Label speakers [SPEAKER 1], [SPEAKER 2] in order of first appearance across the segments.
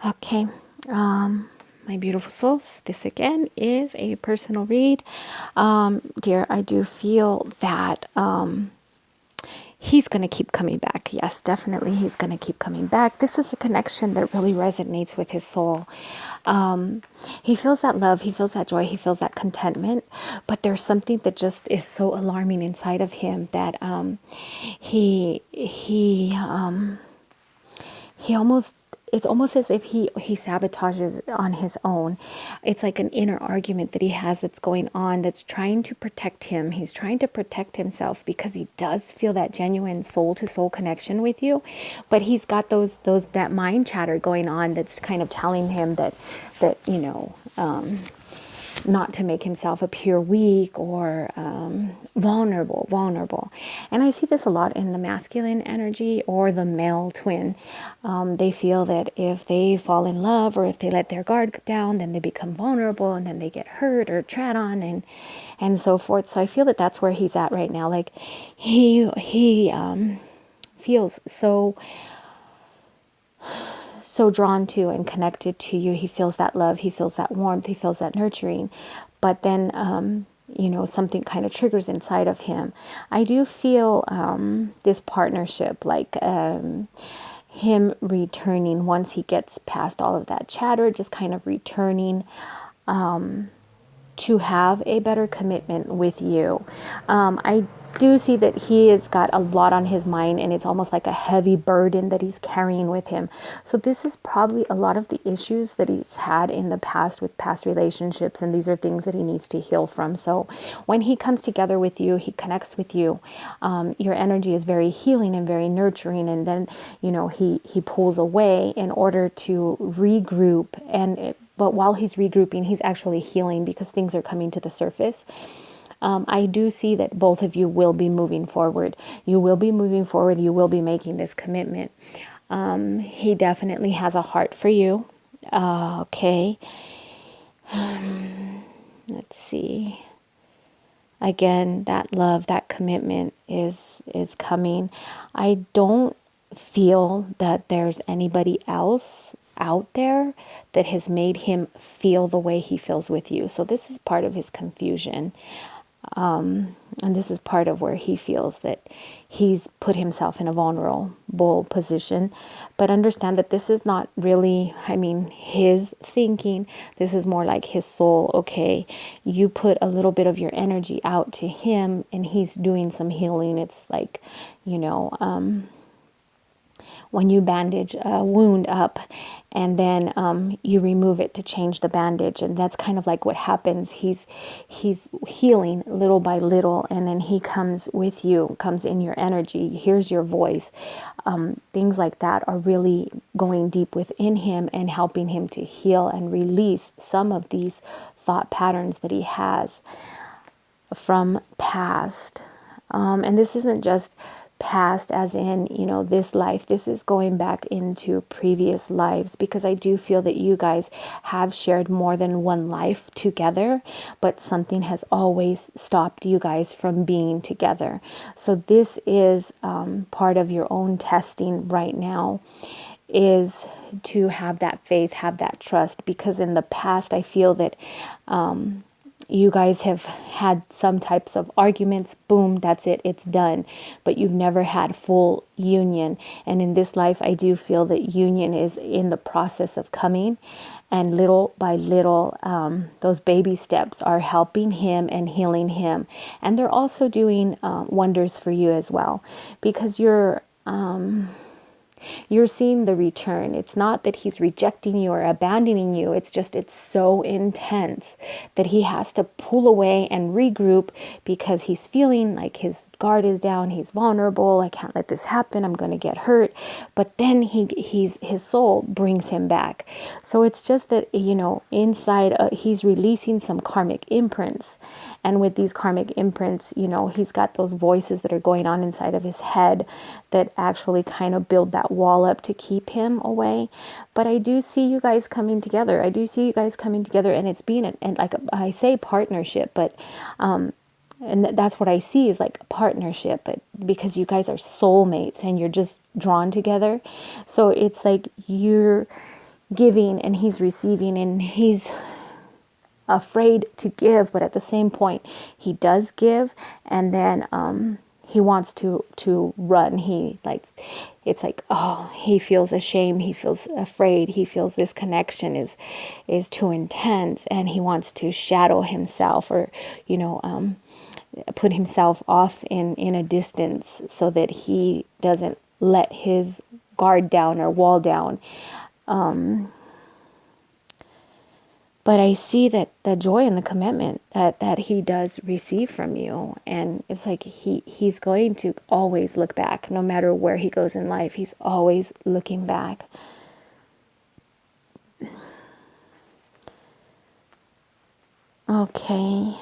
[SPEAKER 1] Okay, my beautiful souls, this again is a personal read. Dear, I do feel that he's going to keep coming back. Yes, definitely, he's going to keep coming back. This is a connection that really resonates with his soul. He feels that love, he feels that joy, he feels that contentment, but there's something that just is so alarming inside of him that he almost, it's almost as if he sabotages on his own. It's like an inner argument that he has that's going on, that's trying to protect him. He's trying to protect himself because he does feel that genuine soul to soul connection with you, but he's got that mind chatter going on that's kind of telling him that not to make himself appear weak or vulnerable. And I see this a lot in the masculine energy or the male twin. They feel that if they fall in love or if they let their guard down, then they become vulnerable and then they get hurt or tread on and so forth. So I feel that that's where he's at right now. Like he feels so drawn to and connected to you. He feels that love, he feels that warmth, he feels that nurturing. But then, something kind of triggers inside of him. I do feel this partnership, like him returning once he gets past all of that chatter, just kind of returning to have a better commitment with you. I do see that he has got a lot on his mind and it's almost like a heavy burden that he's carrying with him. So this is probably a lot of the issues that he's had in the past with past relationships, and these are things that he needs to heal from. So when he comes together with you, he connects with you, your energy is very healing and very nurturing, and then he pulls away in order to regroup, but while he's regrouping, he's actually healing because things are coming to the surface. I do see that both of you will be moving forward. You will be moving forward. You will be making this commitment. He definitely has a heart for you. Okay. Let's see. Again, that love, that commitment is coming. I don't feel that there's anybody else out there that has made him feel the way he feels with you. So this is part of his confusion. And this is part of where he feels that he's put himself in a vulnerable position. But understand that this is not really, his thinking. This is more like his soul. Okay, you put a little bit of your energy out to him and he's doing some healing. It's like, when you bandage a wound up and then you remove it to change the bandage, and that's kind of like what happens. He's healing little by little, and then he comes with you, comes in your energy, hears your voice. Things like that are really going deep within him and helping him to heal and release some of these thought patterns that he has from past. And this isn't just past as in, this life. This is going back into previous lives, because I do feel that you guys have shared more than one life together, but something has always stopped you guys from being together. So this is part of your own testing right now, is to have that faith, have that trust, because in the past I feel that you guys have had some types of arguments. Boom, that's it, it's done. But you've never had full union. And in this life, I do feel that union is in the process of coming. And little by little, those baby steps are helping him and healing him. And they're also doing wonders for you as well, because you're seeing the return. It's not that he's rejecting you or abandoning you. It's just, it's so intense that he has to pull away and regroup because he's feeling like his guard is down. He's vulnerable. I can't let this happen. I'm going to get hurt. But then his soul brings him back. So it's just that, inside he's releasing some karmic imprints. And with these karmic imprints, he's got those voices that are going on inside of his head that actually kind of build that wall up to keep him away. But I do see you guys coming together. And it's being and like I say partnership, but and that's what I see is like a partnership, but because you guys are soulmates and you're just drawn together. So it's like giving and he's receiving, and he's afraid to give, but at the same point he does give, and then he wants to run. He like, it's like, oh, he feels ashamed, he feels afraid, he feels this connection is too intense, and he wants to shadow himself, or put himself off in a distance so that he doesn't let his guard down or wall down. But I see that the joy and the commitment that he does receive from you. And it's like he's going to always look back. No matter where he goes in life, he's always looking back. Okay.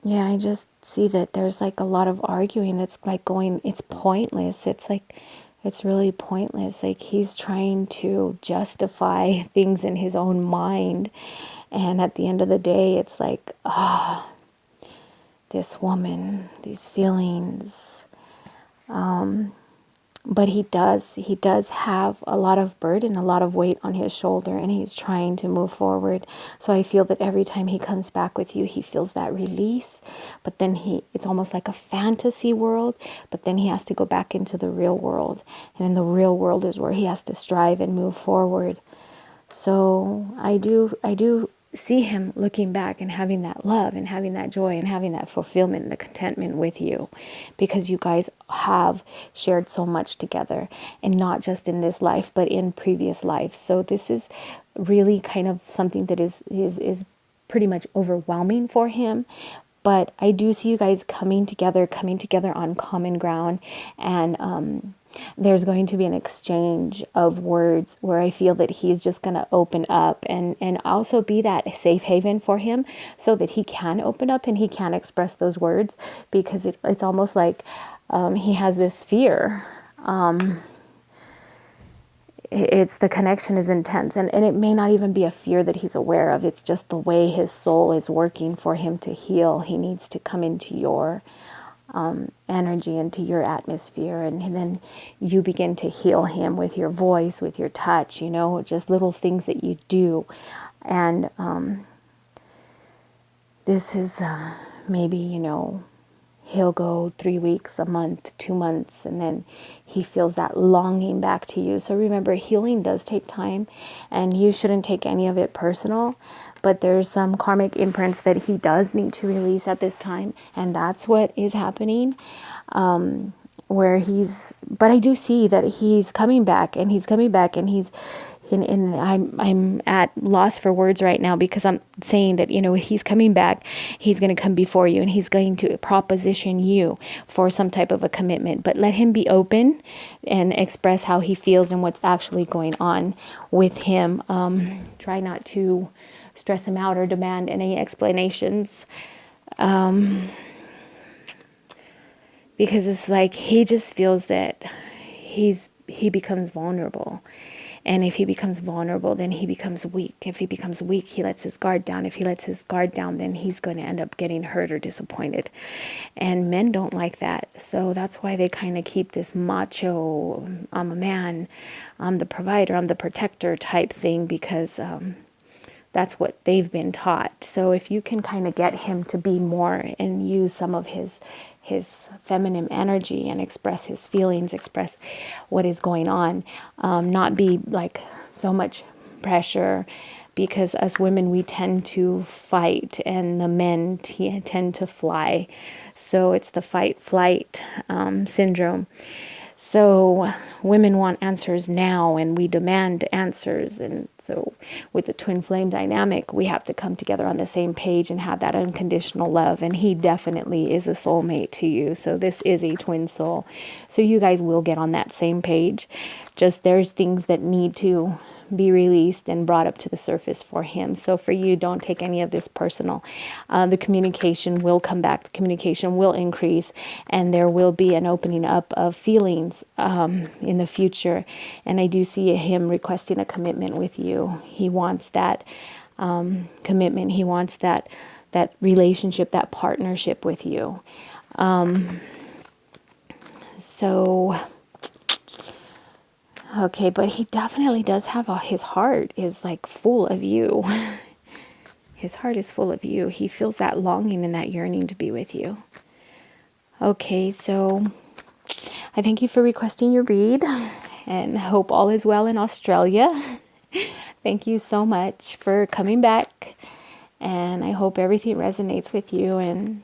[SPEAKER 1] Yeah, I just see that there's like a lot of arguing that's like going, it's pointless. It's like, it's really pointless. Like he's trying to justify things in his own mind. And at the end of the day, it's like, this woman, these feelings. But he does have a lot of burden, a lot of weight on his shoulder, and he's trying to move forward. So I feel that every time he comes back with you, he feels that release, but then it's almost like a fantasy world, but then he has to go back into the real world. And in the real world is where he has to strive and move forward. So I do see him looking back and having that love and having that joy and having that fulfillment and the contentment with you, because you guys have shared so much together, and not just in this life but in previous life. So this is really kind of something that is pretty much overwhelming for him. But I do see you guys coming together on common ground, and there's going to be an exchange of words where I feel that he's just going to open up and also be that safe haven for him, so that he can open up and he can express those words, because it's almost like he has this fear. It's the connection is intense, and it may not even be a fear that he's aware of. It's just the way his soul is working for him to heal. He needs to come into your energy, into your atmosphere, and then you begin to heal him with your voice, with your touch, just little things that you do. And this is maybe, he'll go 3 weeks, a month, 2 months, and then he feels that longing back to you. So remember, healing does take time, and you shouldn't take any of it personal. But there's some karmic imprints that he does need to release at this time, and that's what is happening. But I do see that he's coming back, and he's I'm at loss for words right now, because I'm saying that, he's coming back, he's going to come before you, and he's going to proposition you for some type of a commitment. But let him be open and express how he feels and what's actually going on with him. Try not to stress him out or demand any explanations. Because it's like he just feels that he becomes vulnerable. And if he becomes vulnerable, then he becomes weak. If he becomes weak, he lets his guard down. If he lets his guard down, then he's going to end up getting hurt or disappointed. And men don't like that. So that's why they kind of keep this macho, I'm a man, I'm the provider, I'm the protector type thing, because that's what they've been taught. So if you can kind of get him to be more and use some of his feminine energy and express his feelings, express what is going on, not be like so much pressure, because as women, we tend to fight and the men tend to fly. So it's the fight-flight syndrome. So women want answers now, and we demand answers. And so with the twin flame dynamic, we have to come together on the same page and have that unconditional love. And he definitely is a soulmate to you. So this is a twin soul. So you guys will get on that same page. Just there's things that need to be released and brought up to the surface for him. So for you, don't take any of this personal. The communication will come back. The communication will increase, and there will be an opening up of feelings in the future. And I do see him requesting a commitment with you. He wants that commitment. He wants that relationship, that partnership with you. So, okay, but he definitely does have his heart is like full of you. His heart is full of you. He feels that longing and that yearning to be with you. Okay, so I thank you for requesting your read and hope all is well in Australia. Thank you so much for coming back, and I hope everything resonates with you. And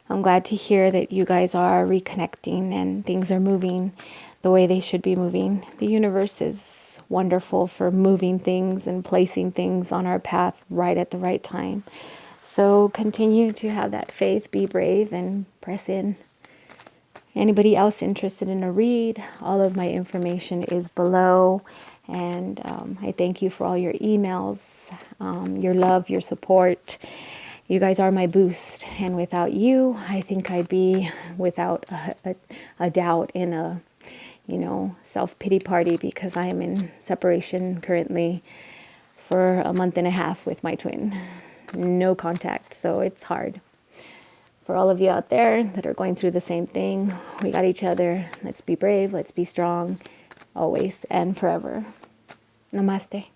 [SPEAKER 1] I'm glad to hear that you guys are reconnecting and things are moving the way they should be moving. The universe is wonderful for moving things and placing things on our path right at the right time. So continue to have that faith, be brave, and press in. Anybody else interested in a read, all of my information is below. And I thank you for all your emails, your love, your support. You guys are my boost. And without you, I think I'd be without a doubt in a, self-pity party, because I am in separation currently for a month and a half with my twin. No contact, so it's hard. For all of you out there that are going through the same thing, we got each other. Let's be brave. Let's be strong. Always and forever. Namaste.